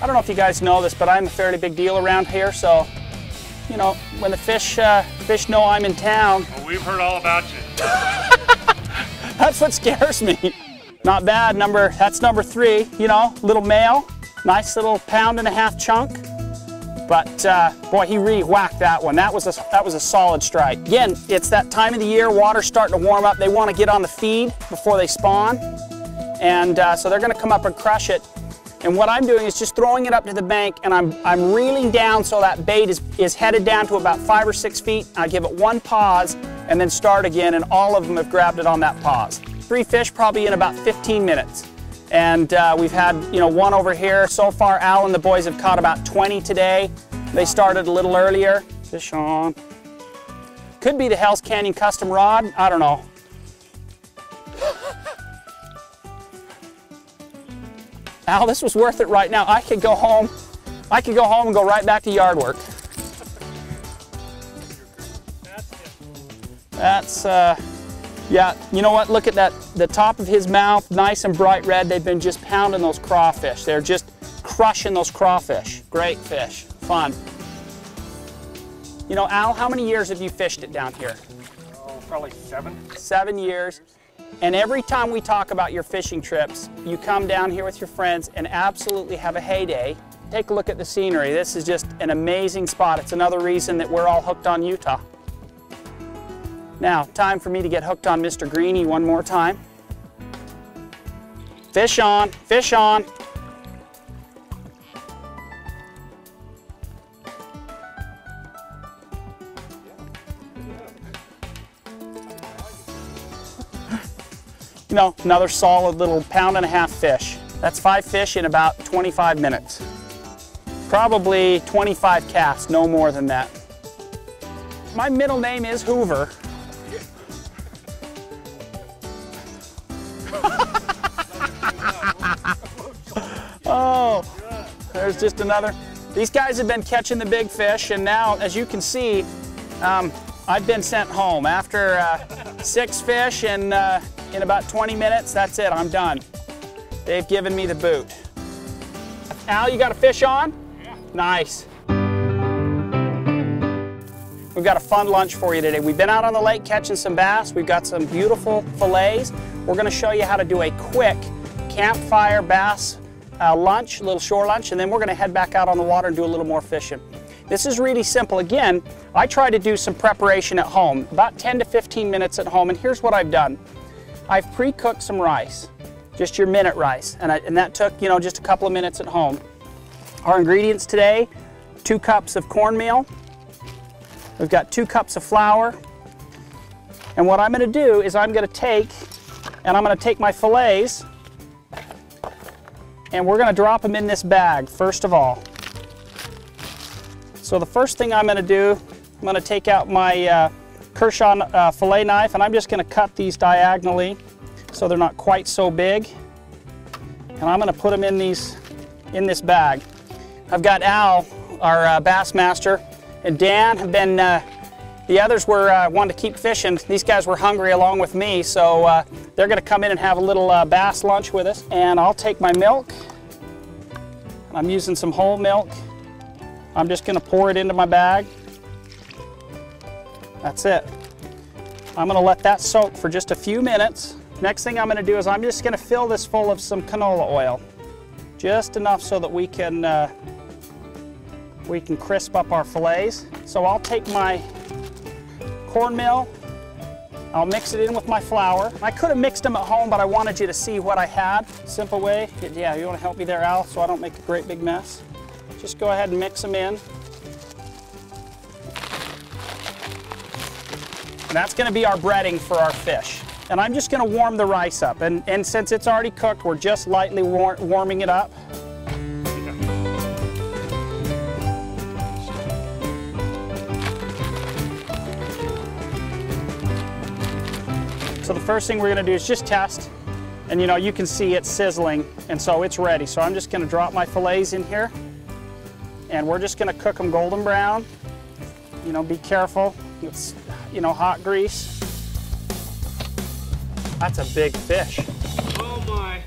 I don't know if you guys know this, but I'm a fairly big deal around here, so, you know, when the fish know I'm in town. Well, we've heard all about you. That's what scares me. Not bad, that's number 3, you know, little male, nice little 1.5-pound chunk. But boy, he really whacked that one. That was a solid strike. Again, it's that time of the year, water's starting to warm up. They want to get on the feed before they spawn. And so they're going to come up and crush it. And what I'm doing is just throwing it up to the bank, and I'm reeling down so that bait is headed down to about 5 or 6 feet. I give it one pause and then start again, and all of them have grabbed it on that pause. 3 fish probably in about 15 minutes. And we've had, you know, one over here. So far, Al and the boys have caught about 20 today. They started a little earlier. Fish on. Could be the Hell's Canyon custom rod. I don't know. Al, this was worth it right now. I could go home. I could go home and go right back to yard work. That's yeah, you know what? Look at that, the top of his mouth, nice and bright red. They've been just pounding those crawfish. They're just crushing those crawfish. Great fish, fun. You know, Al, how many years have you fished it down here? Oh, probably 7. 7 years. And every time we talk about your fishing trips, you come down here with your friends and absolutely have a heyday. Take a look at the scenery. This is just an amazing spot. It's another reason that we're all hooked on Utah. Now, time for me to get hooked on Mr. Greenie one more time. Fish on, fish on. You know, another solid little 1.5-pound fish. That's 5 fish in about 25 minutes. Probably 25 casts, no more than that. My middle name is Hoover. Oh, there's just another. These guys have been catching the big fish, and now, as you can see, I've been sent home. After 6 fish and in about 20 minutes, that's it, I'm done. They've given me the boot. Al, you got a fish on? Yeah. Nice. We've got a fun lunch for you today. We've been out on the lake catching some bass. We've got some beautiful fillets. We're going to show you how to do a quick campfire bass lunch, a little shore lunch, and then we're going to head back out on the water and do a little more fishing. This is really simple. Again, I try to do some preparation at home, about 10 to 15 minutes at home, and here's what I've done. I've pre-cooked some rice, just your minute rice, and that took, you know, just a couple of minutes at home. Our ingredients today, 2 cups of cornmeal. We've got 2 cups of flour. And what I'm going to do is I'm going to take my fillets, and we're going to drop them in this bag first of all. So the first thing I'm going to do, I'm going to take out my Kershaw fillet knife, and I'm just going to cut these diagonally so they're not quite so big. And I'm going to put them in this bag. I've got Al, our bass master, and Dan have been, the others were wanting to keep fishing. These guys were hungry along with me, so they're going to come in and have a little bass lunch with us. And I'll take my milk. I'm using some whole milk. I'm just going to pour it into my bag. That's it. I'm going to let that soak for just a few minutes. Next thing I'm going to do is I'm just going to fill this full of some canola oil. Just enough so that we can crisp up our fillets. So I'll take my cornmeal, I'll mix it in with my flour. I could have mixed them at home, but I wanted you to see what I had. Simple way. Yeah, you want to help me there, Al, so I don't make a great big mess? Just go ahead and mix them in. And that's going to be our breading for our fish. And I'm just going to warm the rice up. And since it's already cooked, we're just lightly warming it up. So the first thing we're going to do is just test. And you know, you can see it's sizzling, and so it's ready. So I'm just going to drop my fillets in here. And we're just going to cook them golden brown. You know, be careful. It's, you know, hot grease. That's a big fish. Oh my.